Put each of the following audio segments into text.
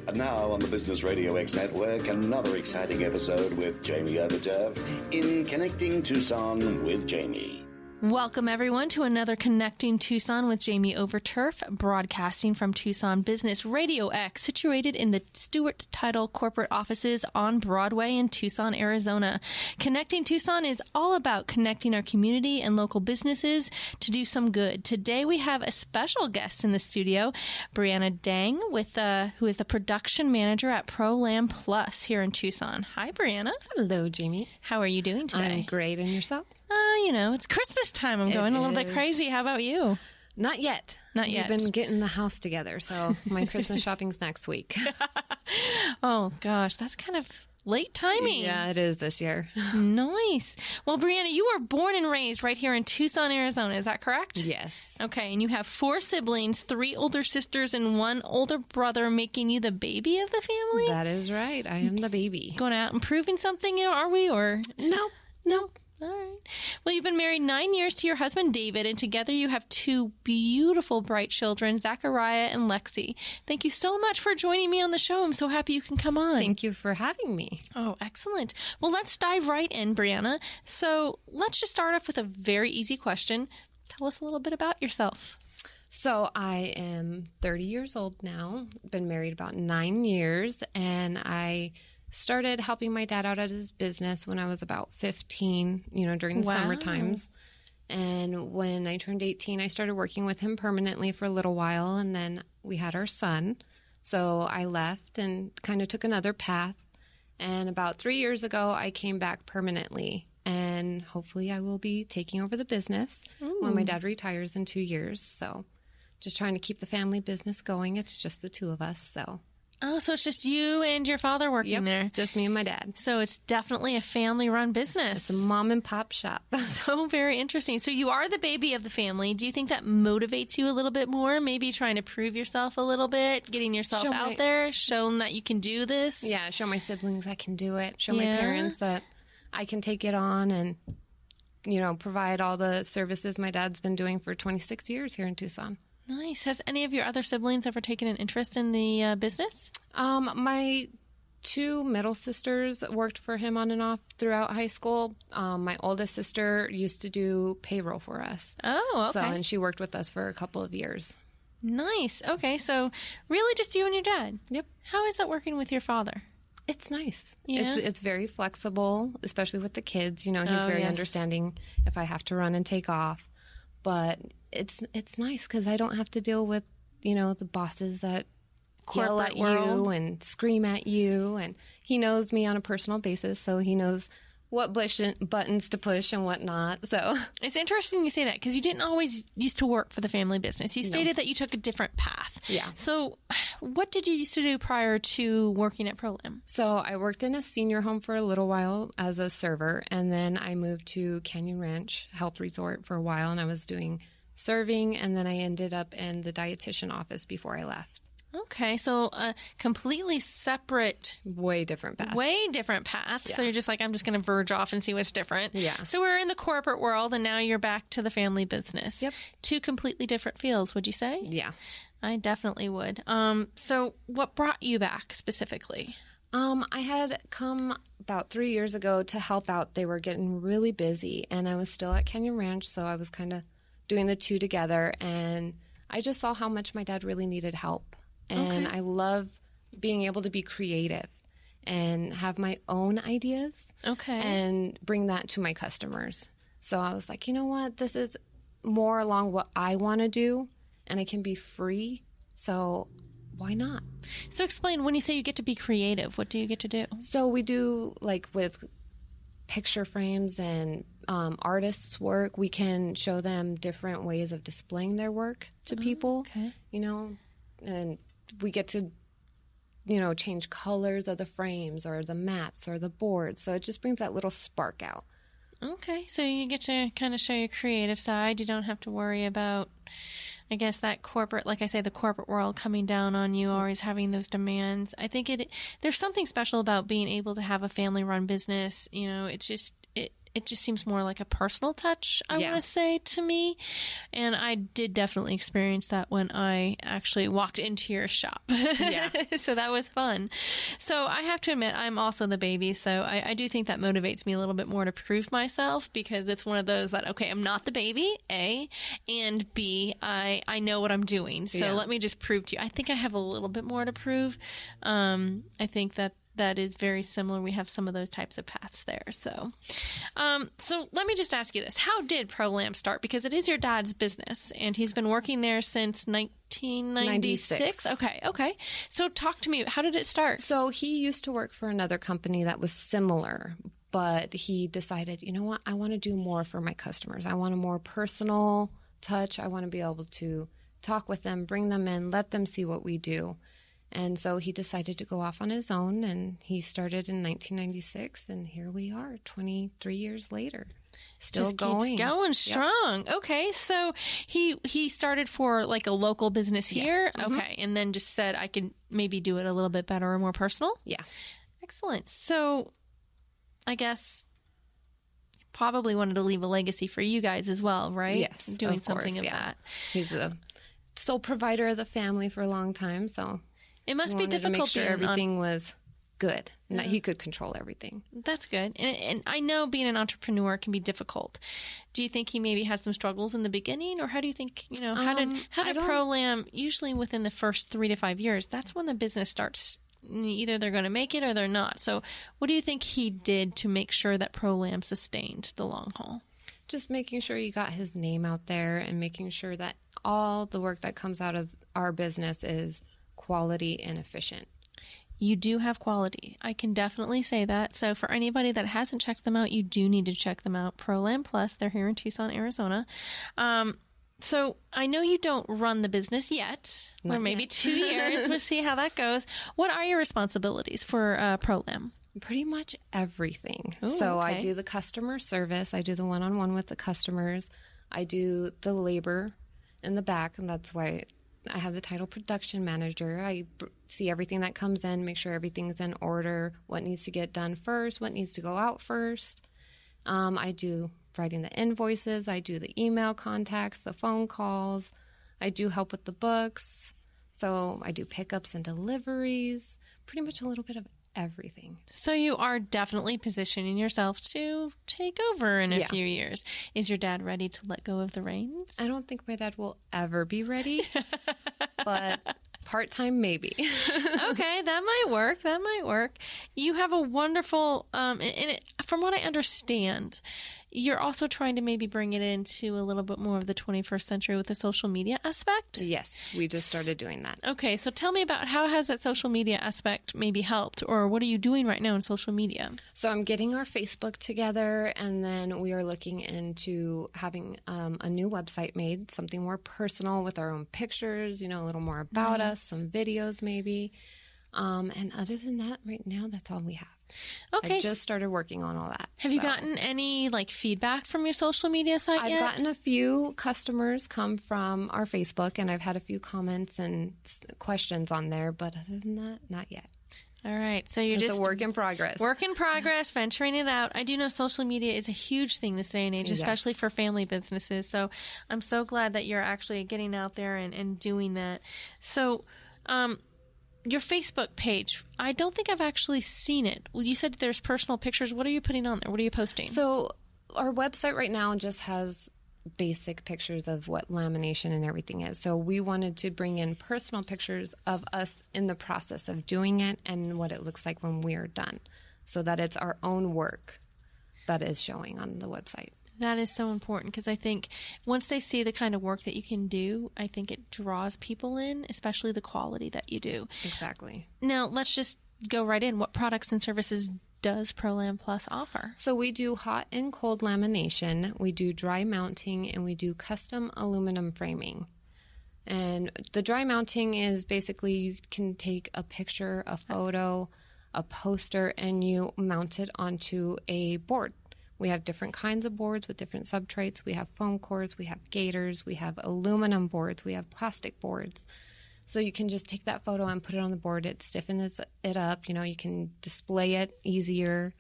And now on the Business Radio X Network, another exciting episode with Jamie Overturf in Connecting Tucson with Jamie. Welcome, everyone, to another Connecting Tucson with Jamie Overturf, broadcasting from Tucson Business Radio X, situated in the Stewart Title corporate offices on Broadway in Tucson, Arizona. Connecting Tucson is all about connecting our community and local businesses to do some good. Today, we have a special guest in the studio, Brianna Dang, who is the production manager at ProLam Plus here in Tucson. Hi, Brianna. Hello, Jamie. How are you doing today? I'm great. And yourself? It's Christmas time. I'm going a little bit crazy. How about you? Not yet. Not yet. We've been getting the house together, so my Christmas shopping's next week. Oh, gosh. That's kind of late timing. Yeah, it is this year. Nice. Well, Brianna, you were born and raised right here in Tucson, Arizona. Is that correct? Yes. Okay. And you have 4 siblings, 3 older sisters, and 1 older brother, making you the baby of the family? That is right. I am the baby. Going out and proving something, are we? Or No. All right. Well, you've been married 9 years to your husband, David, and together you have 2 beautiful, bright children, Zachariah and Lexi. Thank you so much for joining me on the show. I'm so happy you can come on. Thank you for having me. Oh, excellent. Well, let's dive right in, Brianna. So let's just start off with a very easy question. Tell us a little bit about yourself. So I am 30 years old now, been married about 9 years, and I started helping my dad out at his business when I was about 15, during the summer times. And when I turned 18, I started working with him permanently for a little while, and then we had our son. So I left and kind of took another path. And about 3 years ago, I came back permanently, and hopefully I will be taking over the business when my dad retires in 2 years. So just trying to keep the family business going. It's just the 2 of us, so. Oh, so it's just you and your father working there. Just me and my dad. So it's definitely a family-run business. It's a mom and pop shop. So very interesting. So you are the baby of the family. Do you think that motivates you a little bit more? Maybe trying to prove yourself a little bit, getting yourself out there, showing that you can do this? Yeah, show my siblings I can do it. Show my parents that I can take it on and, provide all the services my dad's been doing for 26 years here in Tucson. Nice. Has any of your other siblings ever taken an interest in the business? My 2 middle sisters worked for him on and off throughout high school. My oldest sister used to do payroll for us. Oh, okay. And she worked with us for a couple of years. Nice. Okay, so really just you and your dad? Yep. How is that working with your father? It's nice. Yeah. It's very flexible, especially with the kids. He's very understanding if I have to run and take off. But it's nice because I don't have to deal with, the bosses that yell at you and scream at you. And he knows me on a personal basis, so he knows what buttons to push and what not. So it's interesting you say that because you didn't always used to work for the family business. You stated that you took a different path. Yeah. So what did you used to do prior to working at ProLam? So I worked in a senior home for a little while as a server, and then I moved to Canyon Ranch Health Resort for a while, and I was doing serving, and then I ended up in the dietitian office before I left. Okay, so a completely separate... Way different path. Yeah. So you're just like, I'm just going to verge off and see what's different. Yeah. So we're in the corporate world, and now you're back to the family business. Yep. 2 completely different fields, would you say? Yeah. I definitely would. So what brought you back specifically? I had come about 3 years ago to help out. They were getting really busy, and I was still at Canyon Ranch, so I was kind of doing the 2 together, and I just saw how much my dad really needed help. And I love being able to be creative and have my own ideas and bring that to my customers. So I was like, you know what? This is more along what I want to do, and I can be free. So why not? So explain, when you say you get to be creative, what do you get to do? So we do, like with picture frames and artists' work, we can show them different ways of displaying their work to people, and we get to, change colors of the frames or the mats or the boards. So it just brings that little spark out. Okay. So you get to kind of show your creative side. You don't have to worry about, I guess, that corporate, like I say, the corporate world coming down on you, always having those demands. I think there's something special about being able to have a family-run business. It's just, it just seems more like a personal touch, I want to say, to me. And I did definitely experience that when I actually walked into your shop. Yeah. So that was fun. So I have to admit, I'm also the baby. So I do think that motivates me a little bit more to prove myself, because it's one of those that, okay, I'm not the baby, A, and B, I know what I'm doing. So let me just prove to you. I think I have a little bit more to prove. I think that is very similar. We have some of those types of paths there. So let me just ask you this. How did ProLam start? Because it is your dad's business, and he's been working there since 1996. Okay. So talk to me. How did it start? So he used to work for another company that was similar, but he decided, you know what? I want to do more for my customers. I want a more personal touch. I want to be able to talk with them, bring them in, let them see what we do. And so he decided to go off on his own, and he started in 1996, and here we are 23 years later. Still just going. Keeps going strong. Yep. Okay. So he started for like a local business here. Yeah. Okay. And then just said, I can maybe do it a little bit better or more personal. Yeah. Excellent. So I guess probably wanted to leave a legacy for you guys as well, right? Yes. Doing something of that. He's a sole provider of the family for a long time. So it must be difficult to make sure everything was good and that he could control everything. That's good. And I know being an entrepreneur can be difficult. Do you think he maybe had some struggles in the beginning, or how do you think, how did ProLam, usually within the first 3 to 5 years, that's when the business starts, either they're going to make it or they're not. So what do you think he did to make sure that ProLam sustained the long haul? Just making sure you got his name out there and making sure that all the work that comes out of our business is quality and efficient. You do have quality. I can definitely say that. So for anybody that hasn't checked them out, you do need to check them out. ProLam Plus, they're here in Tucson, Arizona. So I know you don't run the business yet, or maybe 2 years. We'll see how that goes. What are your responsibilities for ProLam? Pretty much everything. Ooh, so I do the customer service. I do the one-on-one with the customers. I do the labor in the back, and that's why I have the title production manager. I see everything that comes in, make sure everything's in order, what needs to get done first, what needs to go out first. I do writing the invoices. I do the email contacts, the phone calls. I do help with the books. So I do pickups and deliveries, pretty much a little bit of everything. So you are definitely positioning yourself to take over in a few years. Is your dad ready to let go of the reins? I don't think my dad will ever be ready, but part-time maybe. Okay, that might work. You have a wonderful, from what I understand, you're also trying to maybe bring it into a little bit more of the 21st century with the social media aspect? Yes, we just started doing that. Okay, so tell me about how has that social media aspect maybe helped, or what are you doing right now in social media? So I'm getting our Facebook together, and then we are looking into having a new website made, something more personal with our own pictures, a little more about us, some videos maybe. And other than that, right now, that's all we have. Okay. I just started working on all that. Have you gotten any feedback from your social media site yet? I've gotten a few customers come from our Facebook, and I've had a few comments and questions on there, but other than that, not yet. All right. So you're just a work in progress. Work in progress, venturing it out. I do know social media is a huge thing this day and age, especially for family businesses. So I'm so glad that you're actually getting out there and doing that. So, your Facebook page, I don't think I've actually seen it. Well, you said there's personal pictures. What are you putting on there? What are you posting? So our website right now just has basic pictures of what lamination and everything is. So we wanted to bring in personal pictures of us in the process of doing it and what it looks like when we are done, so that it's our own work that is showing on the website. That is so important, because I think once they see the kind of work that you can do, I think it draws people in, especially the quality that you do. Exactly. Now, let's just go right in. What products and services does ProLam Plus offer? So we do hot and cold lamination, we do dry mounting, and we do custom aluminum framing. And the dry mounting is basically you can take a picture, a photo, a poster, and you mount it onto a board. We have different kinds of boards with different substrates. We have foam cores, we have gaiters, we have aluminum boards, we have plastic boards. So you can just take that photo and put it on the board. It stiffens it up. You can display it easier.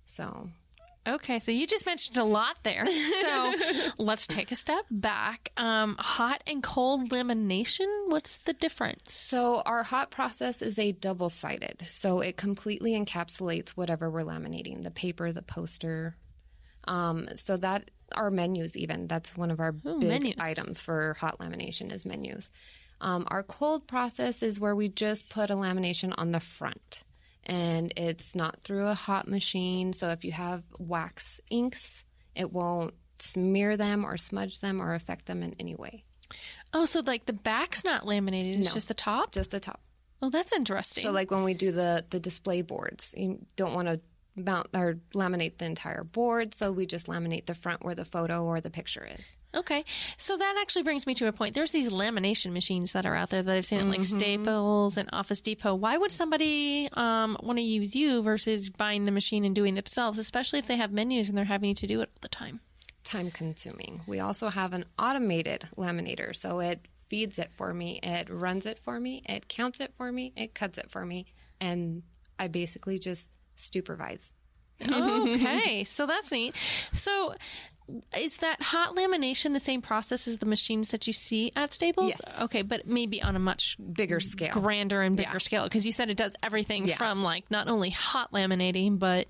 So Okay, so you just mentioned a lot there. So let's take a step back. Hot and cold lamination, what's the difference? So our hot process is a double-sided. So it completely encapsulates whatever we're laminating, the paper, the poster. So that our menus even, that's one of our big menus. items for hot lamination is menus. Our cold process is where we just put a lamination on the front. And it's not through a hot machine. So if you have wax inks, it won't smear them or smudge them or affect them in any way. Oh, so like the back's not laminated, it's just the top? Just the top. Oh, that's interesting. So like when we do the display boards, you don't want to mount or laminate the entire board. So we just laminate the front where the photo or the picture is. Okay. So that actually brings me to a point. There's these lamination machines that are out there that I've seen at like Staples and Office Depot. Why would somebody want to use you versus buying the machine and doing it themselves, especially if they have menus and they're having to do it all the time? Time consuming. We also have an automated laminator. So it feeds it for me. It runs it for me. It counts it for me. It cuts it for me. And I basically just supervise. Okay, so that's neat. So is that hot lamination the same process as the machines that you see at Staples? Yes. Okay, but maybe on a much Bigger scale. grander and bigger scale, because you said it does everything from like not only hot laminating, but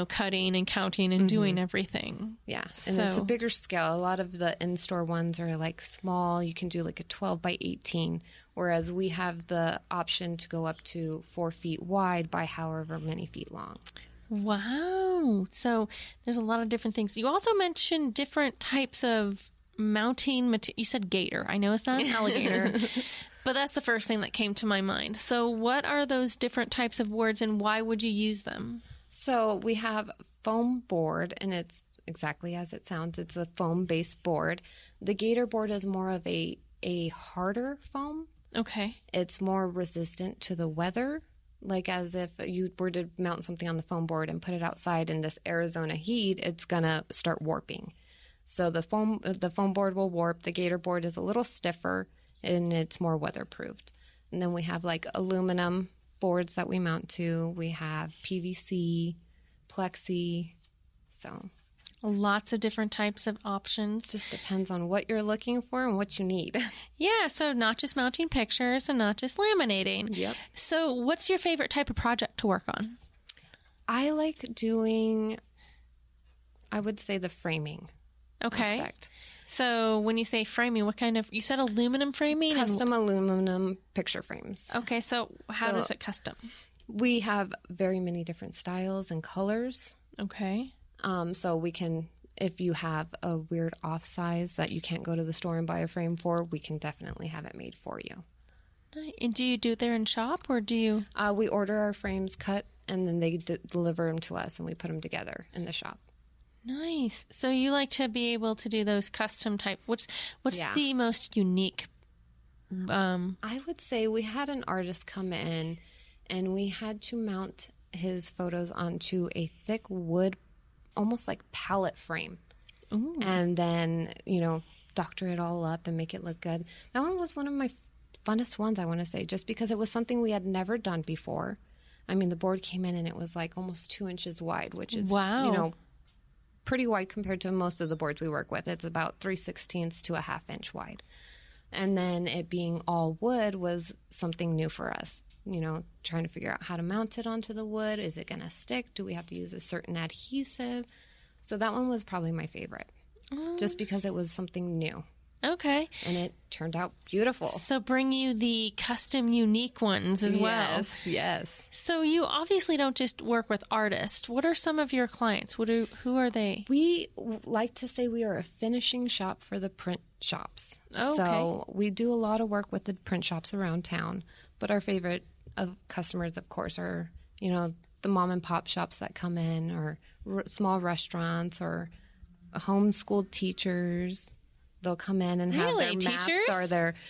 cutting and counting and doing everything. Yeah, and it's a bigger scale. A lot of the in-store ones are like small. You can do like a 12 by 18, whereas we have the option to go up to 4 feet wide by however many feet long. Wow. So there's a lot of different things. You also mentioned different types of mounting material. You said gator. I know it's not an alligator, but that's the first thing that came to my mind. So what are those different types of boards and why would you use them? So we have foam board, and it's exactly as it sounds. It's a foam-based board. The gator board is more of a harder foam. Okay. It's more resistant to the weather. Like as if you were to mount something on the foam board and put it outside in this Arizona heat, it's going to start warping. So the foam board will warp. The gator board is a little stiffer and it's more weatherproofed. And then we have like aluminum boards that we mount to. We have PVC, plexi. So lots of different types of options. just depends on what you're looking for and what you need. Yeah, so not just mounting pictures and not just laminating. Yep. So what's your favorite type of project to work on? I like doing, I would say, the framing aspect. So when you say framing, what kind of, you said aluminum framing? Custom aluminum picture frames. Okay, so how does it custom? We have very many different styles and colors. Okay. So we can, if you have a weird off size that you can't go to the store and buy a frame for, we can definitely have it made for you. And do you do it there in shop or do you? We order our frames cut and then they deliver them to us and we put them together in the shop. Nice. So you like to be able to do those custom type. What's the most unique? I would say we had an artist come in and we had to mount his photos onto a thick wood, almost like pallet frame. Ooh. And then, doctor it all up and make it look good. That one was one of my funnest ones, I want to say, just because it was something we had never done before. I mean, the board came in and it was like almost 2 inches wide, which is, pretty wide compared to most of the boards we work with. It's about 3/16 to a 1/2 inch wide. And then it being all wood was something new for us. Trying to figure out how to mount it onto the wood. Is it going to stick? Do we have to use a certain adhesive? So that one was probably my favorite, just because it was something new. Okay. And it turned out beautiful. So bring you the custom, unique ones as well. Yes. So you obviously don't just work with artists. What are some of your clients? Who are they? We like to say we are a finishing shop for the print shops. Oh, okay. So we do a lot of work with the print shops around town. But our favorite of customers, of course, are, the mom and pop shops that come in, or small restaurants, or homeschooled teachers. They'll come in and have their maps or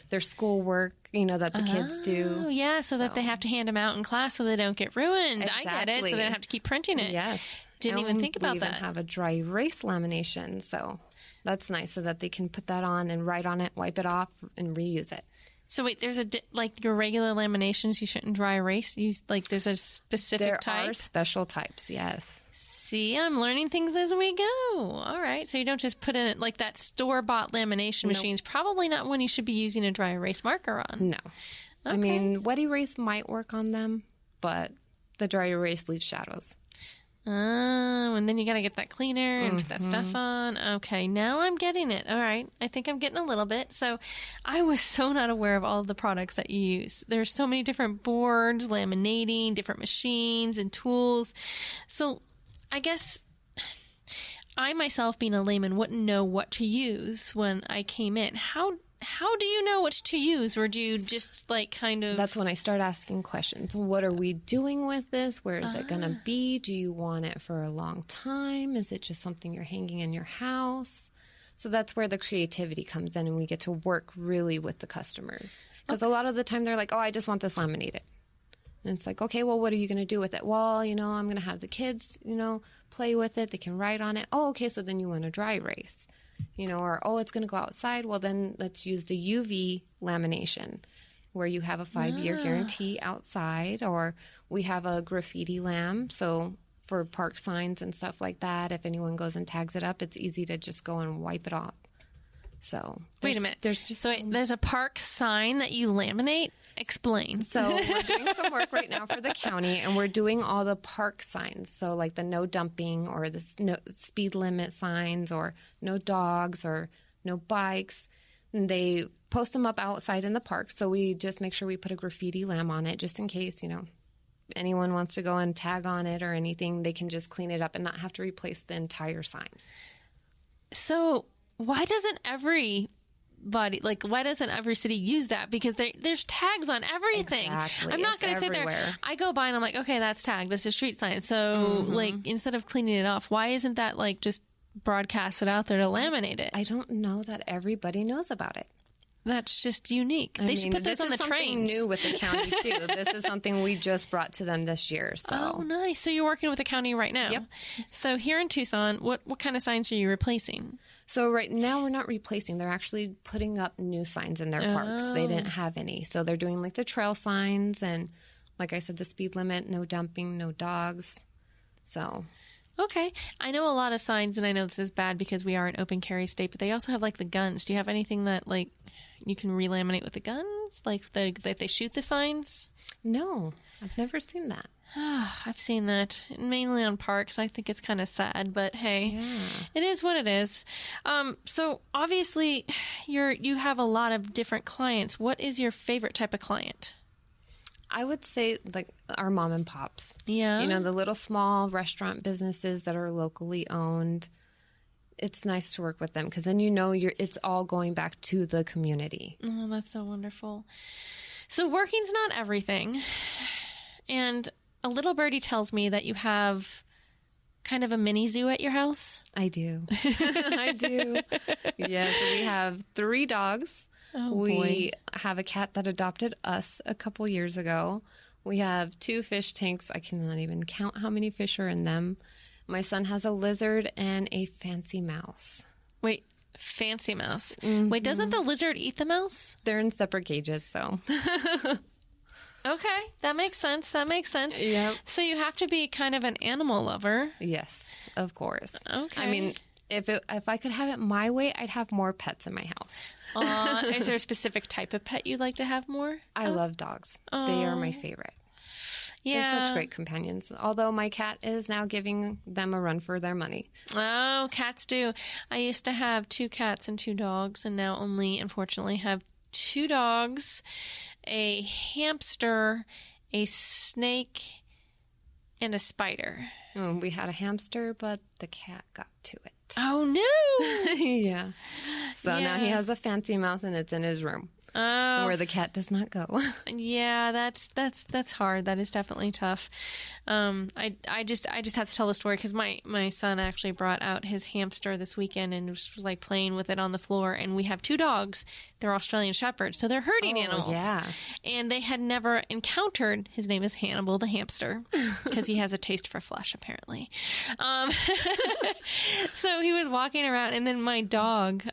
their schoolwork, that the kids do. Oh, yeah, so that they have to hand them out in class so they don't get ruined. Exactly. I get it, so they don't have to keep printing it. Yes. Didn't even think about that. We even have a dry erase lamination, so that's nice, so that they can put that on and write on it, wipe it off, and reuse it. So wait, there's like your regular laminations, you shouldn't dry erase. There's a specific type. There are special types, yes. See, I'm learning things as we go. All right, so you don't just put in it like that store-bought lamination machine is probably not one you should be using a dry erase marker on. No. Okay. I mean, wet erase might work on them, but the dry erase leaves shadows. And then you got to get that cleaner and put that stuff on. Okay, now I'm getting it. All right. I think I'm getting a little bit. So I was so not aware of all of the products that you use. There's so many different boards, laminating, different machines and tools. So I guess I myself, being a layman, wouldn't know what to use when I came in. How do you know which to use, or do you just like kind of... That's when I start asking questions. What are we doing with this? Where is it going to be? Do you want it for a long time? Is it just something you're hanging in your house? So that's where the creativity comes in, and we get to work really with the customers. Because a lot of the time they're like, oh, I just want this laminated. And it's like, okay, well, what are you going to do with it? Well, I'm going to have the kids, play with it. They can write on it. Oh, okay, so then you want a dry erase. Or, oh, it's going to go outside. Well, then let's use the UV lamination where you have a 5-year guarantee outside, or we have a graffiti lam. So for park signs and stuff like that, if anyone goes and tags it up, it's easy to just go and wipe it off. So wait a minute. There's a park sign that you laminate? Explain. So we're doing some work right now for the county, and we're doing all the park signs. So like the no dumping, or the no speed limit signs, or no dogs, or no bikes. And they post them up outside in the park. So we just make sure we put a graffiti lam on it, just in case, anyone wants to go and tag on it or anything, they can just clean it up and not have to replace the entire sign. So why doesn't every city use that? Because there's tags on everything. Exactly. I'm not going to sit there. I go by and I'm like, okay, that's tagged. That's a street sign. So instead of cleaning it off, why isn't that just broadcasted out there to laminate it? I don't know that everybody knows about it. That's just unique. They should put those on the trains. This is something new with the county, too. This is something we just brought to them this year. So. Oh, nice. So you're working with the county right now. Yep. So here in Tucson, what kind of signs are you replacing? So right now we're not replacing. They're actually putting up new signs in their parks. They didn't have any. So they're doing the trail signs and, like I said, the speed limit, no dumping, no dogs. So... Okay. I know a lot of signs, and I know this is bad because we are an open carry state, but they also have the guns. Do you have anything that you can relaminate with the guns? That they shoot the signs? No, I've never seen that. I've seen that mainly on parks. I think it's kind of sad, but hey, It is what it is. So obviously you have a lot of different clients. What is your favorite type of client? I would say our mom and pops. Yeah. The little small restaurant businesses that are locally owned. It's nice to work with them because then it's all going back to the community. Oh, that's so wonderful. So working's not everything. And a little birdie tells me that you have kind of a mini zoo at your house. I do. I do. Yes, we have 3 dogs. Oh, we have a cat that adopted us a couple years ago. We have 2 fish tanks. I cannot even count how many fish are in them. My son has a lizard and a fancy mouse. Wait, fancy mouse. Mm-hmm. Wait, doesn't the lizard eat the mouse? They're in separate cages, so. Okay, that makes sense. Yep. So you have to be kind of an animal lover. Yes, of course. Okay. I mean, if I could have it my way, I'd have more pets in my house. Is there a specific type of pet you'd like to have more? I love dogs. They are my favorite. Yeah. They're such great companions. Although my cat is now giving them a run for their money. Oh, cats do. I used to have 2 cats and 2 dogs, and now only, unfortunately, have 2 dogs, a hamster, a snake, and a spider. We had a hamster, but the cat got to it. Oh, no! Yeah. So now he has a fancy mouse, and it's in his room. Oh. Where the cat does not go. Yeah, that's hard. That is definitely tough. I just have to tell the story because my son actually brought out his hamster this weekend and was playing with it on the floor. And we have 2 dogs. They're Australian Shepherds, so they're herding animals. Yeah. And they had never encountered. His name is Hannibal the hamster because he has a taste for flesh, apparently. So he was walking around, and then my dog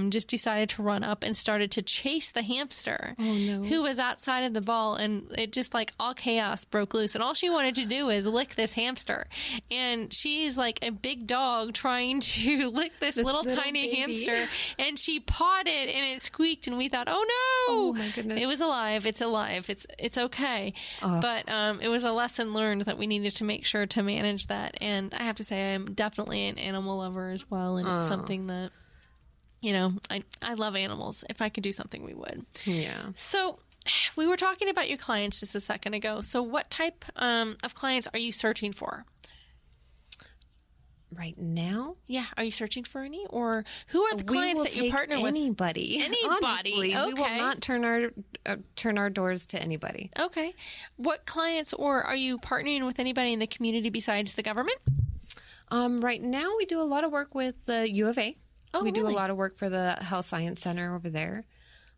just decided to run up and started to chase the hamster no. who was outside of the ball, and it just like all chaos broke loose. And all she wanted to do is lick this hamster. And she's like a big dog trying to lick this little tiny baby. hamster. And she pawed it and it squeaked, and we thought, oh no! Oh my goodness. It was alive. It's alive. It's okay. But it was a lesson learned that we needed to make sure to manage that. And I have to say, I'm definitely an animal lover as well. And it's something that, you know, I love animals. If I could do something, we would. Yeah. So we were talking about your clients just a second ago. So what type of clients are you searching for? Right now? Yeah. Are you searching for any? Or who are the clients that you partner with? Anybody. Anybody. Honestly, okay. We will not turn our doors to anybody. Okay. What clients, or are you partnering with anybody in the community besides the government? Right now, we do a lot of work with the U of A. Oh, we do a really? lot of work for the Health Science Center over there.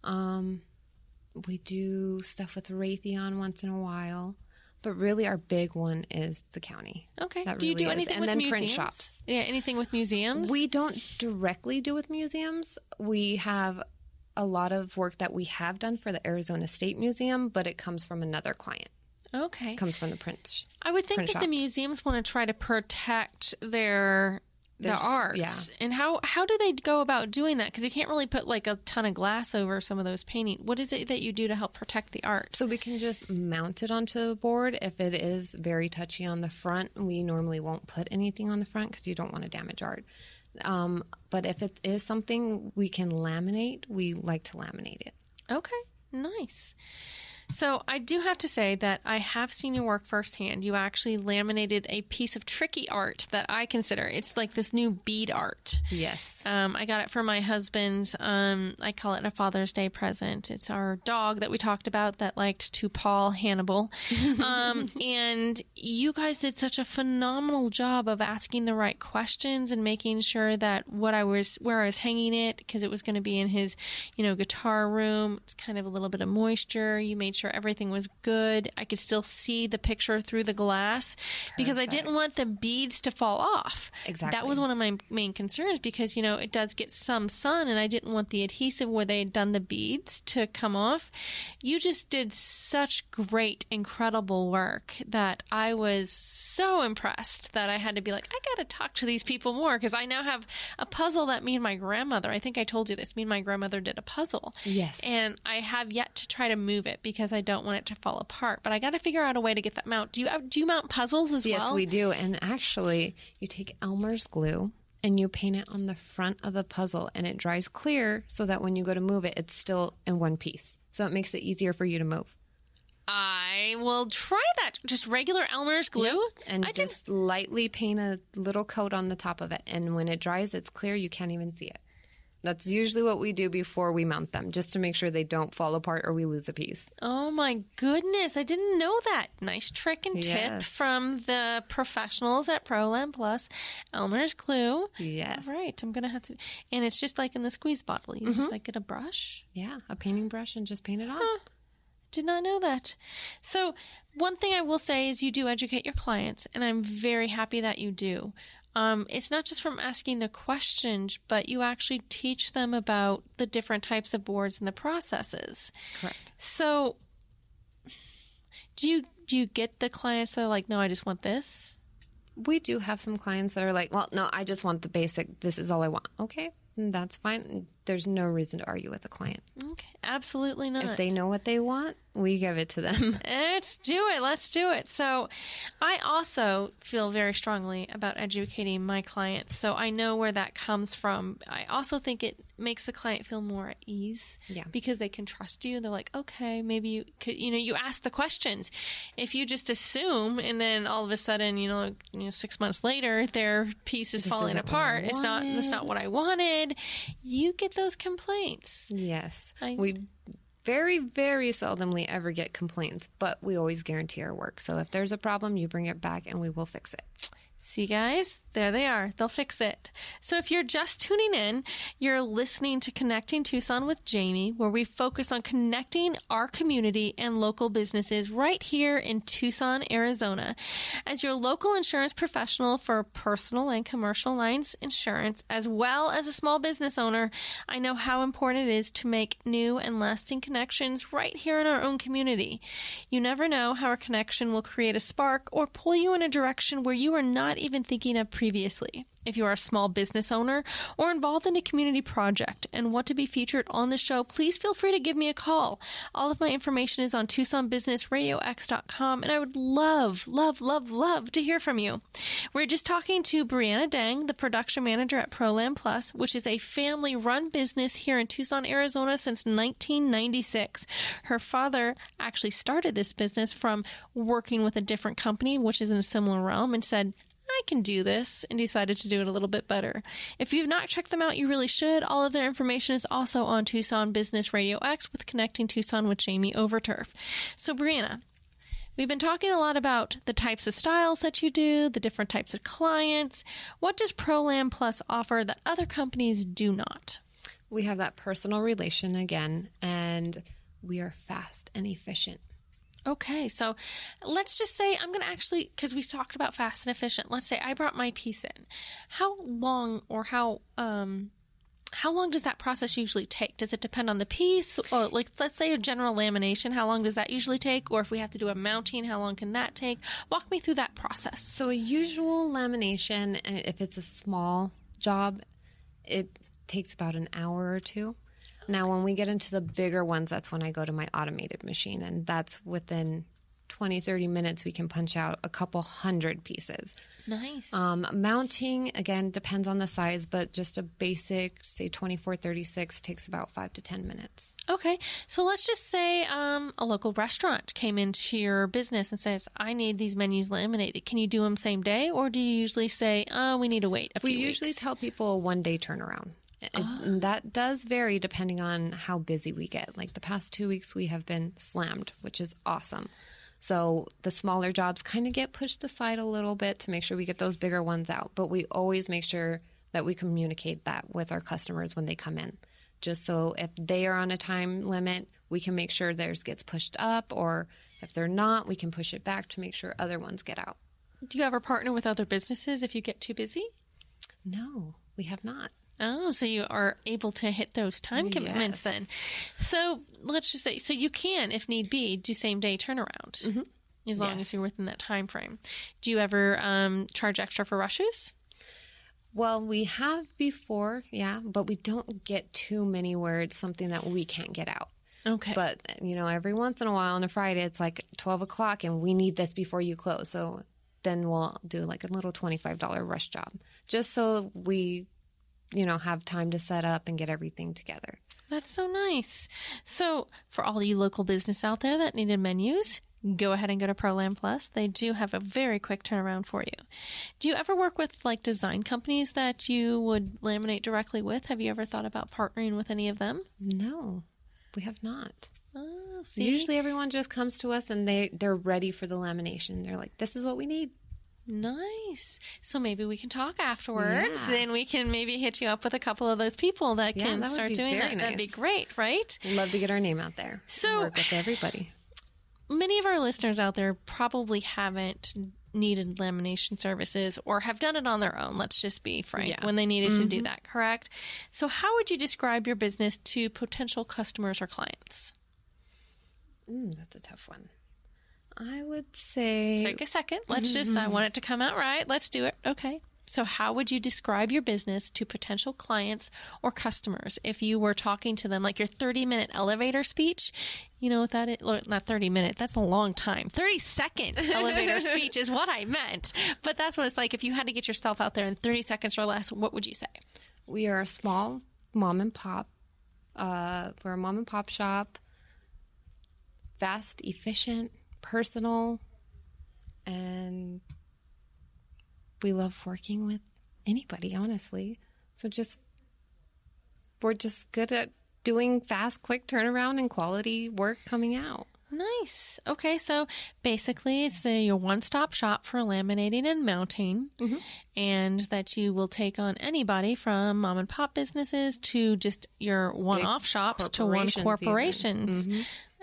We do stuff with Raytheon once in a while. But really, our big one is the county. Okay. That Do you really do is. anything And with then museums? print shops. Yeah, anything with museums? We don't directly do with museums. We have a lot of work that we have done for the Arizona State Museum, but it comes from another client. Okay. It comes from the print. I would think print that shop. the museums want to try to protect the art. yeah. And how do they go about doing that? Because you can't really put like a ton of glass over some of those paintings. What is it that you do to help protect the art? So we can just mount it onto the board. If it is very touchy on the front, we normally won't put anything on the front because you don't want to damage art. But if it is something we can laminate, we like to laminate it. Okay, nice. So I do have to say that I have seen your work firsthand. You actually laminated a piece of tricky art that I consider. It's like this new bead art. Yes. I got it for my husband's, I call it a Father's Day present. It's our dog that we talked about that liked to paw Hannibal. And you guys did such a phenomenal job of asking the right questions and making sure that where I was hanging it, because it was going to be in his, guitar room. It's kind of a little bit of moisture. You made sure everything was good. I could still see the picture through the glass because I didn't want the beads to fall off. Exactly. That was one of my main concerns because, it does get some sun and I didn't want the adhesive where they had done the beads to come off. You just did such great, incredible work that I was so impressed that I had to be like, I got to talk to these people more because I now have a puzzle that me and my grandmother, I think I told you this, me and my grandmother did a puzzle. Yes. And I have yet to try to move it because I don't want it to fall apart, but I got to figure out a way to get that mount. Do you mount puzzles as well? Yes, we do. And actually, you take Elmer's glue and you paint it on the front of the puzzle and it dries clear so that when you go to move it, it's still in one piece. So it makes it easier for you to move. I will try that. Just regular Elmer's glue? Yep. And just lightly paint a little coat on the top of it. And when it dries, it's clear. You can't even see it. That's usually what we do before we mount them, just to make sure they don't fall apart or we lose a piece. Oh my goodness. I didn't know that. Nice trick and tip Yes. from the professionals at ProLand Plus. Elmer's glue. Yes. All right. I'm going to have to. And it's just like in the squeeze bottle. You just like get a brush. Yeah, a painting brush and just paint it on. Did not know that. So one thing I will say is you do educate your clients, and I'm very happy that you do. It's not just from asking the questions, but you actually teach them about the different types of boards and the processes. Correct. So do you get the clients that are like, no, I just want this? We do have some clients that are like, well, no, I just want the basic. This is all I want. Okay, that's fine. There's no reason to argue with a client. Okay, absolutely not. If they know what they want, we give it to them. Let's do it. Let's do it. So I also feel very strongly about educating my clients. So I know where that comes from. I also think it makes the client feel more at ease because they can trust you. They're like, okay, maybe you could, you ask the questions. If you just assume and then all of a sudden, 6 months later, their piece is falling apart. That's not what I wanted. You get those complaints. Yes. We very, very seldomly ever get complaints, but we always guarantee our work. So if there's a problem, you bring it back and we will fix it. See, guys, There they are. They'll fix it. So if you're just tuning in, you're listening to Connecting Tucson with Jamie, where we focus on connecting our community and local businesses right here in Tucson, Arizona. As your local insurance professional for personal and commercial lines insurance, as well as a small business owner, I know how important it is to make new and lasting connections right here in our own community. You never know how a connection will create a spark or pull you in a direction where you are not even thinking of previously. If you are a small business owner or involved in a community project and want to be featured on the show, please feel free to give me a call. All of my information is on TucsonBusinessRadioX.com, and I would love, love, love, love to hear from you. We're just talking to Brianna Dang, the production manager at ProLand Plus, which is a family-run business here in Tucson, Arizona since 1996. Her father actually started this business from working with a different company, which is in a similar realm, and said, I can do this, and decided to do it a little bit better. If you've not checked them out, you really should. All of their information is also on Tucson Business Radio X with Connecting Tucson with Jamie Overturf. So, Brianna, we've been talking a lot about the types of styles that you do, the different types of clients. What does ProLand Plus offer that other companies do not? We have that personal relation again, and we are fast and efficient. Okay, so let's just say I'm going to actually, because we talked about fast and efficient, let's say I brought my piece in. How long or how long does that process usually take? Does it depend on the piece? Or like, let's say a general lamination, how long does that usually take? Or if we have to do a mounting, how long can that take? Walk me through that process. So a usual lamination, if it's a small job, it takes about an hour or two. Now, when we get into the bigger ones, that's when I go to my automated machine, and that's within 20, 30 minutes, we can punch out a couple hundred pieces. Nice. Mounting, again, depends on the size, but just a basic, say 24-36 takes about 5 to 10 minutes. Okay. So let's just say a local restaurant came into your business and says, I need these menus laminated. Can you do them same day, or do you usually say, we need to wait a few weeks? We usually tell people a one-day turnaround. And that does vary depending on how busy we get. Like the past 2 weeks, we have been slammed, which is awesome. So the smaller jobs kind of get pushed aside a little bit to make sure we get those bigger ones out. But we always make sure that we communicate that with our customers when they come in. Just so if they are on a time limit, we can make sure theirs gets pushed up. Or if they're not, we can push it back to make sure other ones get out. Do you ever partner with other businesses if you get too busy? No, we have not. Oh, so you are able to hit those time commitments then. So let's just say, so you can, if need be, do same day turnaround as long as you're within that time frame. Do you ever charge extra for rushes? Well, we have before, yeah, but we don't get too many where it's something that we can't get out. Okay. But, every once in a while on a Friday, it's like 12 o'clock and we need this before you close. So then we'll do like a little $25 rush job just so we have time to set up and get everything together. That's so nice. So for all you local business out there that needed menus, go ahead and go to ProLand Plus. They do have a very quick turnaround for you. Do you ever work with like design companies that you would laminate directly with? Have you ever thought about partnering with any of them? No, we have not. Oh, see? Usually everyone just comes to us and they're ready for the lamination. They're like, this is what we need. Nice. So maybe we can talk afterwards and we can maybe hit you up with a couple of those people that can that start doing that. Nice. That'd be great, right? We'd love to get our name out there. So work with everybody. Many of our listeners out there probably haven't needed lamination services or have done it on their own. Let's just be frank, when they needed to do that, correct? So how would you describe your business to potential customers or clients? That's a tough one. I would say... Take a second. Let's just, I want it to come out right. Let's do it. Okay. So how would you describe your business to potential clients or customers if you were talking to them, like your 30-minute elevator speech? You know what that is? Not 30 minutes. That's a long time. 30-second elevator speech is what I meant. But that's what it's like. If you had to get yourself out there in 30 seconds or less, what would you say? We are a small mom and pop. We're a mom and pop shop. Fast, efficient, personal, and we love working with anybody, honestly. So we're just good at doing fast, quick turnaround and quality work coming out. Nice. Okay, so basically it's your one-stop shop for laminating and mounting, and that you will take on anybody from mom and pop businesses to just your one-off shops to one corporations.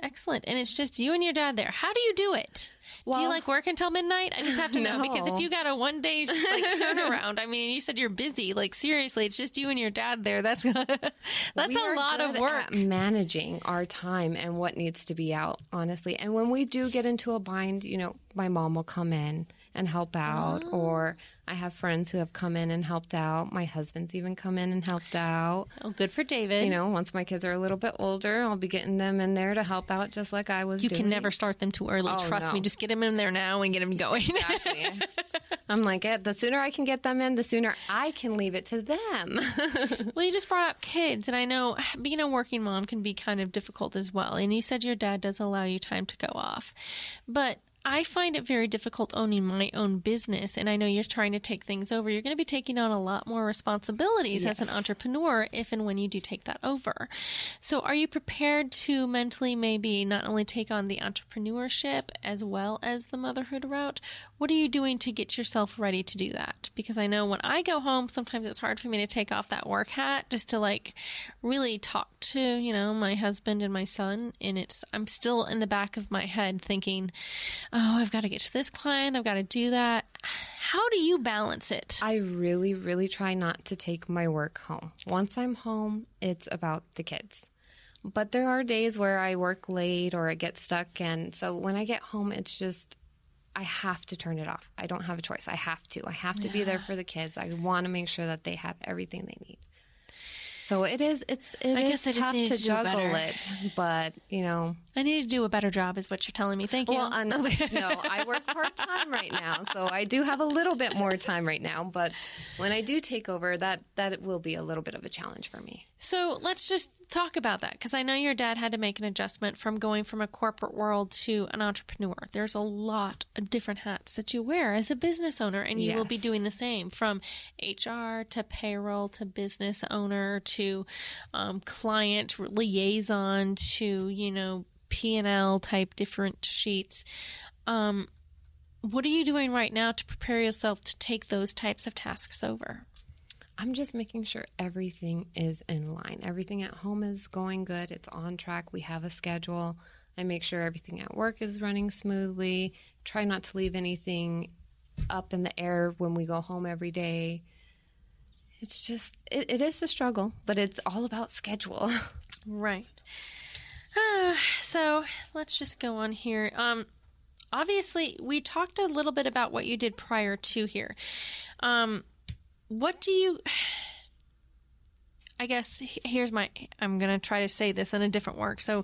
Excellent. And it's just you and your dad there. How do you do it? Do you like work until midnight? I just have to know, because if you got a one-day like turnaround, I mean, you said you're busy. Like, seriously, it's just you and your dad there. That's a lot of work. At managing our time and what needs to be out, honestly. And when we do get into a bind, you know, my mom will come in and help out, or I have friends who have come in and helped out. My husband's even come in and helped out. Oh, good for David. You know, once my kids are a little bit older, I'll be getting them in there to help out just like I was doing. You can never start them too early. Trust me. Just get them in there now and get them going. Exactly. I'm like, the sooner I can get them in, the sooner I can leave it to them. Well, you just brought up kids, and I know being a working mom can be kind of difficult as well. And you said your dad does allow you time to go off. But I find it very difficult owning my own business, and I know you're trying to take things over. You're going to be taking on a lot more responsibilities as an entrepreneur if and when you do take that over. So are you prepared to mentally maybe not only take on the entrepreneurship as well as the motherhood route? What are you doing to get yourself ready to do that? Because I know when I go home, sometimes it's hard for me to take off that work hat just to like really talk to, you know, my husband and my son. And I'm still in the back of my head thinking, oh, I've got to get to this client. I've got to do that. How do you balance it? I really, really try not to take my work home. Once I'm home, it's about the kids. But there are days where I work late or I get stuck. And so when I get home, it's just, I have to turn it off. I don't have a choice. I have to be there for the kids. I want to make sure that they have everything they need. So it is tough to juggle it, but, you know. I need to do a better job is what you're telling me. Thank you. Well, no, I work part-time right now, so I do have a little bit more time right now. But when I do take over, that will be a little bit of a challenge for me. So let's just talk about that, because I know your dad had to make an adjustment from going from a corporate world to an entrepreneur. There's a lot of different hats that you wear as a business owner, and you will be doing the same, from HR to payroll to business owner to client liaison to, you know, P&L type different sheets. What are you doing right now to prepare yourself to take those types of tasks over? I'm just making sure everything is in line. Everything at home is going good. It's on track. We have a schedule. I make sure everything at work is running smoothly. Try not to leave anything up in the air when we go home every day. It's just, it is a struggle, but it's all about schedule. Right. So let's just go on here. Obviously, we talked a little bit about what you did prior to here. What do you, I guess, I'm going to try to say this in a different word. So,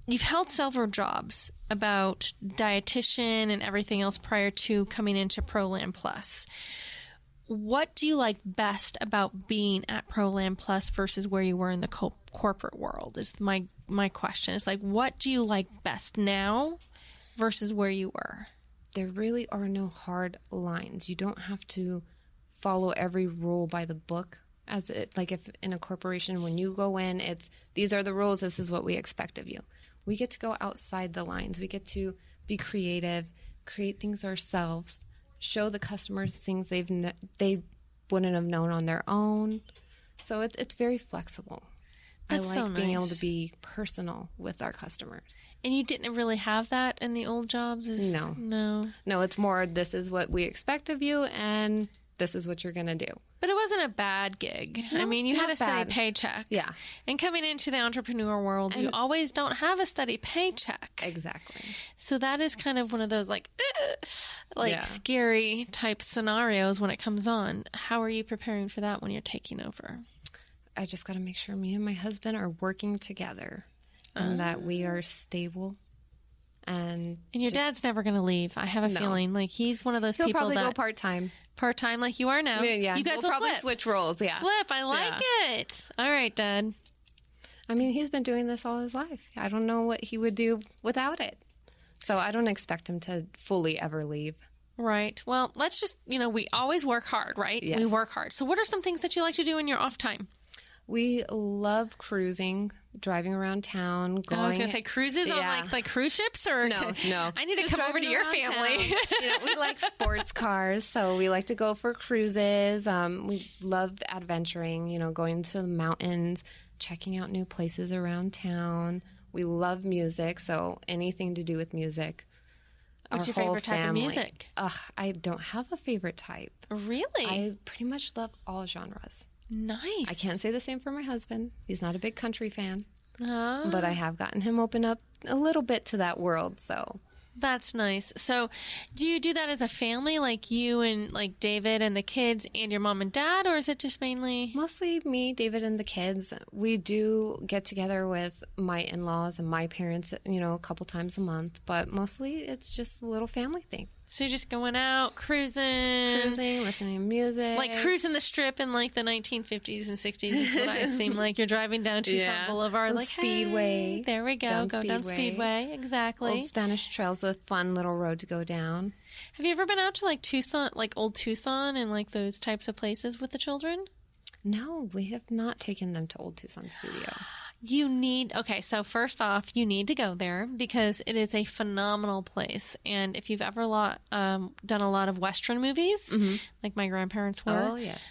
you've held several jobs about dietitian and everything else prior to coming into ProLand Plus. What do you like best about being at ProLand Plus versus where you were in the corporate world is my question. It's like, what do you like best now versus where you were? There really are no hard lines. You don't have to follow every rule by the book. Like if in a corporation, when you go in, it's these are the rules. This is what we expect of you. We get to go outside the lines. We get to be creative, create things ourselves, show the customers things they wouldn't have known on their own. So it's very flexible. That's I like so nice. being able to be personal with our customers. And you didn't really have that in the old jobs? No, it's more, this is what we expect of you, and this is what you're going to do. But it wasn't a bad gig. No, I mean, you had a steady paycheck. Yeah. And coming into the entrepreneur world, you always don't have a steady paycheck. Exactly. So that is kind of one of those scary type scenarios when it comes on. How are you preparing for that when you're taking over? I just got to make sure me and my husband are working together and that we are stable. And your dad's never going to leave. I have a feeling like he's one of those people probably that go part-time. Part-time like you are now. Yeah. You guys we'll will probably flip. Switch roles. Yeah. Flip. I like it. All right, Dad. I mean, he's been doing this all his life. I don't know what he would do without it. So I don't expect him to fully ever leave. Right. Well, let's just, we always work hard, right? Yes. We work hard. So what are some things that you like to do in your off time? We love cruising, driving around town. Going, I was going to say cruises on like cruise ships or no. I need to Just come over to your family. We like sports cars, so we like to go for cruises. We love adventuring, going to the mountains, checking out new places around town. We love music, so anything to do with music. What's your favorite type of music? I don't have a favorite type. Really? I pretty much love all genres. Nice. I can't say the same for my husband. He's not a big country fan. Ah. But I have gotten him open up a little bit to that world, so. That's nice. So do you do that as a family, like you and like David and the kids and your mom and dad, or is it just mainly? Mostly me, David, and the kids. We do get together with my in-laws and my parents, a couple times a month, but mostly it's just a little family thing. So you're just going out, cruising, listening to music. Like cruising the strip in like the 1950s and 60s is what I seem like. You're driving down Tucson Boulevard, like Speedway. Hey, there we go. Go down Speedway. Exactly. Old Spanish Trail's a fun little road to go down. Have you ever been out to like Tucson, like old Tucson and like those types of places with the children? No, we have not taken them to Old Tucson Studio. So first off, you need to go there because it is a phenomenal place. And if you've ever done a lot of Western movies, like my grandparents were. Oh, yes.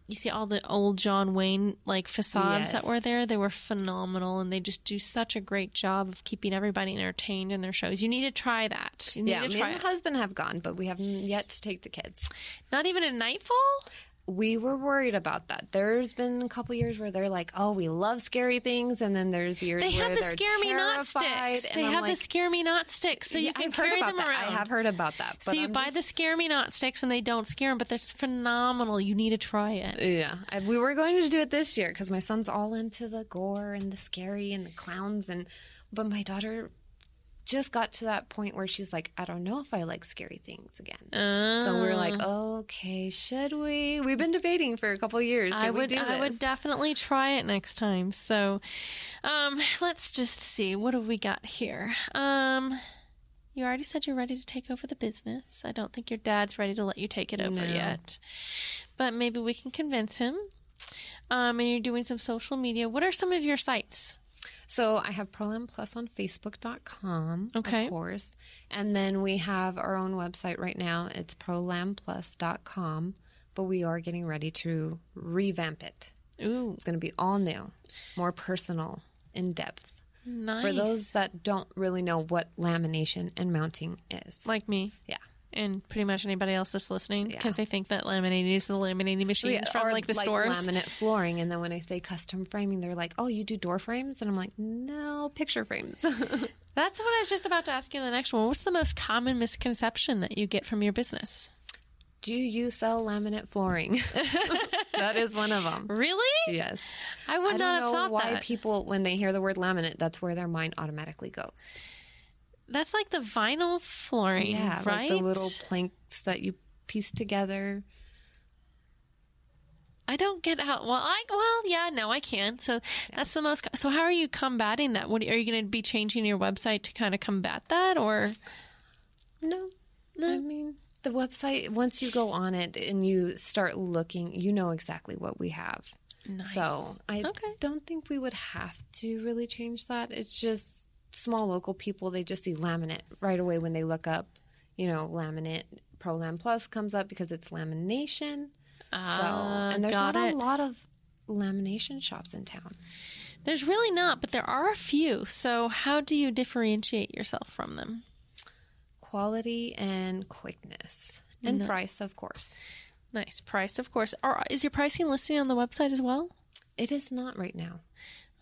You see all the old John Wayne like facades that were there. They were phenomenal, and they just do such a great job of keeping everybody entertained in their shows. You need to try that. Me and my husband have gone, but we haven't yet to take the kids. Not even at Nightfall? We were worried about that. There's been a couple years where they're like, "Oh, we love scary things," and then there's years where they're terrified. Scare Me Not sticks. They have the Scare Me Not sticks, so you can carry them around. I have heard about that. So you buy the Scare Me Not sticks, and they don't scare them, but they're phenomenal. You need to try it. Yeah, we were going to do it this year because my son's all into the gore and the scary and the clowns, but my daughter just got to that point where she's like, I don't know if I like scary things again. So we're like, okay, should we? We've been debating for a couple of years. I would definitely try it next time. So let's just see. What have we got here? You already said you're ready to take over the business. I don't think your dad's ready to let you take it over yet. But maybe we can convince him. And you're doing some social media. What are some of your sites? So I have ProLam Plus on Facebook.com, of course. And then we have our own website right now. It's ProLamPlus.com, but we are getting ready to revamp it. Ooh. It's going to be all new, more personal, in-depth. Nice. For those that don't really know what lamination and mounting is. Like me. Yeah. And pretty much anybody else that's listening, because they think that laminating is the laminating machines from like the stores. Laminate flooring. And then when I say custom framing, they're like, oh, you do door frames? And I'm like, no, picture frames. That's what I was just about to ask you in the next one. What's the most common misconception that you get from your business? Do you sell laminate flooring? That is one of them. Really? Yes. I would not have thought that. I don't know why people, when they hear the word laminate, that's where their mind automatically goes. That's like the vinyl flooring, right? Like the little planks that you piece together. I don't get how. I can. So that's the most. So how are you combating that? Are you going to be changing your website to kind of combat that, or? No. I mean, the website, once you go on it and you start looking, you know exactly what we have. Nice. So I don't think we would have to really change that. It's just small local people, they just see laminate right away when they look up, laminate. ProLam Plus comes up because it's lamination. And there's not a lot of lamination shops in town. There's really not, but there are a few. So how do you differentiate yourself from them? Quality and quickness. And price, of course. Nice. Price, of course. Is your pricing listed on the website as well? It is not right now.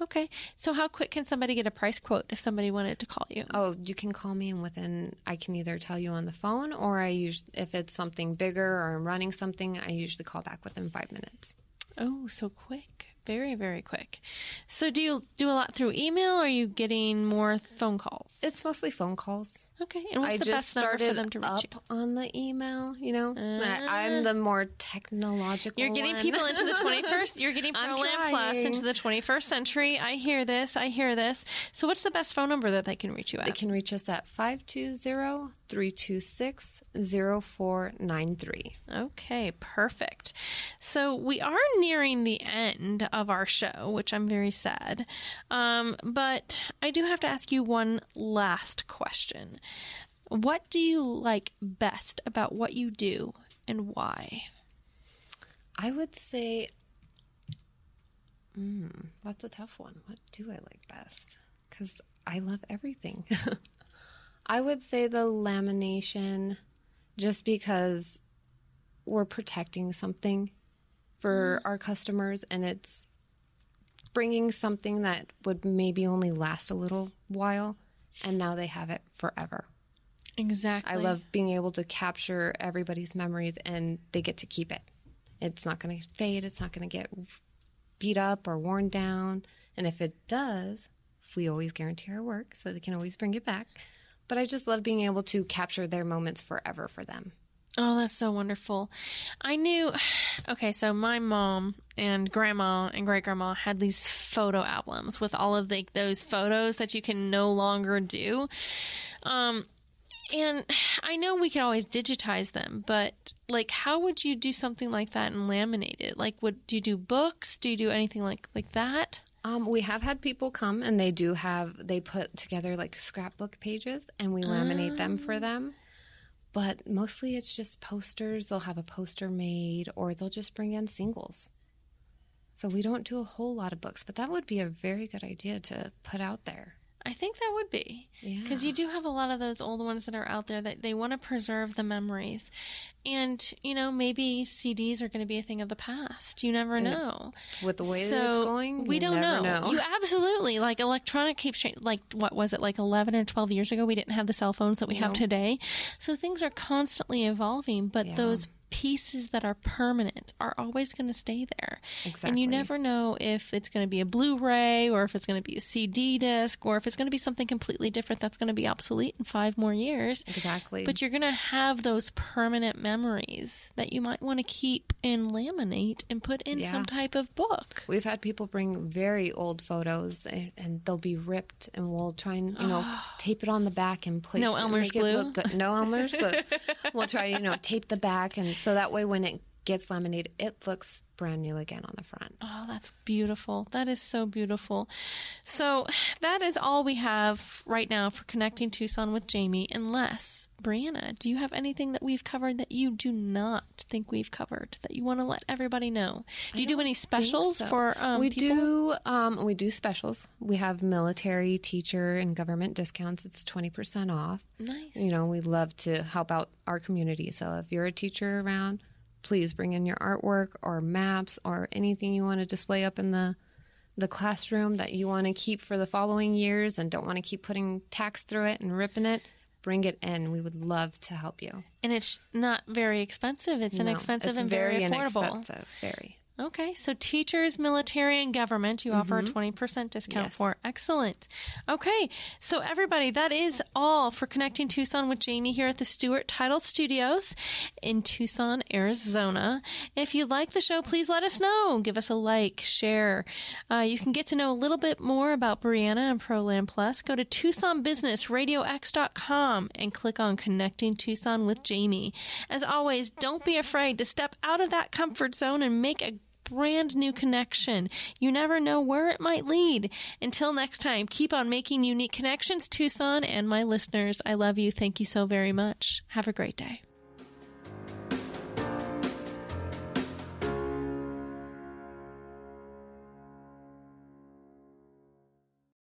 Okay. So how quick can somebody get a price quote if somebody wanted to call you? Oh, you can call me and I can either tell you on the phone, or if it's something bigger or I'm running something, I usually call back within 5 minutes. Oh, so quick. Very, very quick. So do you do a lot through email, or are you getting more phone calls? It's mostly phone calls. Okay. And what's the best number for them to reach you? On the email, I'm the more technological You're getting people into the 21st. You're getting ProLand Plus into the 21st century. I hear this. So what's the best phone number that they can reach you at? They can reach us at 520-326-0493. Okay, perfect. So we are nearing the end of our show, which I'm very sad. But I do have to ask you one last question. What do you like best about what you do and why? I would say, that's a tough one. What do I like best? Because I love everything. I would say the lamination, just because we're protecting something for our customers, and it's bringing something that would maybe only last a little while, and now they have it forever. Exactly. I love being able to capture everybody's memories, and they get to keep it. It's not going to fade. It's not going to get beat up or worn down. And if it does, we always guarantee our work, so they can always bring it back. But I just love being able to capture their moments forever for them. Oh, that's so wonderful. So my mom and grandma and great-grandma had these photo albums with all of those photos that you can no longer do. And I know we could always digitize them, but how would you do something like that and laminate it? Do you do books? Do you do anything like that? We have had people come, and they put together scrapbook pages, and we laminate them for them. But mostly it's just posters. They'll have a poster made, or they'll just bring in singles. So we don't do a whole lot of books, but that would be a very good idea to put out there. I think that would be. Yeah. Because you do have a lot of those old ones that are out there that they want to preserve the memories. And, maybe CDs are going to be a thing of the past. You never know. With the way that it's going, we don't know. You absolutely. Electronic keeps changing. What was it, 11 or 12 years ago? We didn't have the cell phones that we have today. So things are constantly evolving, but those pieces that are permanent are always going to stay there. Exactly. And you never know if it's going to be a Blu-ray, or if it's going to be a CD disc, or if it's going to be something completely different that's going to be obsolete in 5 more years. Exactly. But you're going to have those permanent memories that you might want to keep and laminate and put in some type of book. We've had people bring very old photos, and they'll be ripped, and we'll try and tape it on the back and place no it. Elmer's glue. No Elmer's glue. We'll try tape the back, and so that way when it gets laminated, it looks brand new again on the front. Oh, that's beautiful. That is so beautiful. So that is all we have right now for Connecting Tucson with Jamie, unless, Brianna, do you have anything that we've covered that you do not think we've covered that you want to let everybody know? Do you do any specials for people? We do specials. We have military, teacher, and government discounts. It's 20% off. Nice. We love to help out our community. So if you're a teacher around, please bring in your artwork or maps or anything you want to display up in the classroom that you want to keep for the following years and don't want to keep putting tacks through it and ripping it. Bring it in. We would love to help you. And it's not very expensive. It's inexpensive and very affordable. Inexpensive. Very. Okay, so teachers, military, and government, you offer a 20% discount for. Excellent. Okay, so everybody, that is all for Connecting Tucson with Jamie here at the Stewart Title Studios in Tucson, Arizona. If you like the show, please let us know. Give us a like, share. You can get to know a little bit more about Brianna and ProLand Plus. Go to TucsonBusinessRadioX.com and click on Connecting Tucson with Jamie. As always, don't be afraid to step out of that comfort zone and make a brand new connection. You never know where it might lead. Until next time, keep on making unique connections, Tucson, and my listeners. I love you. Thank you so very much. Have a great day.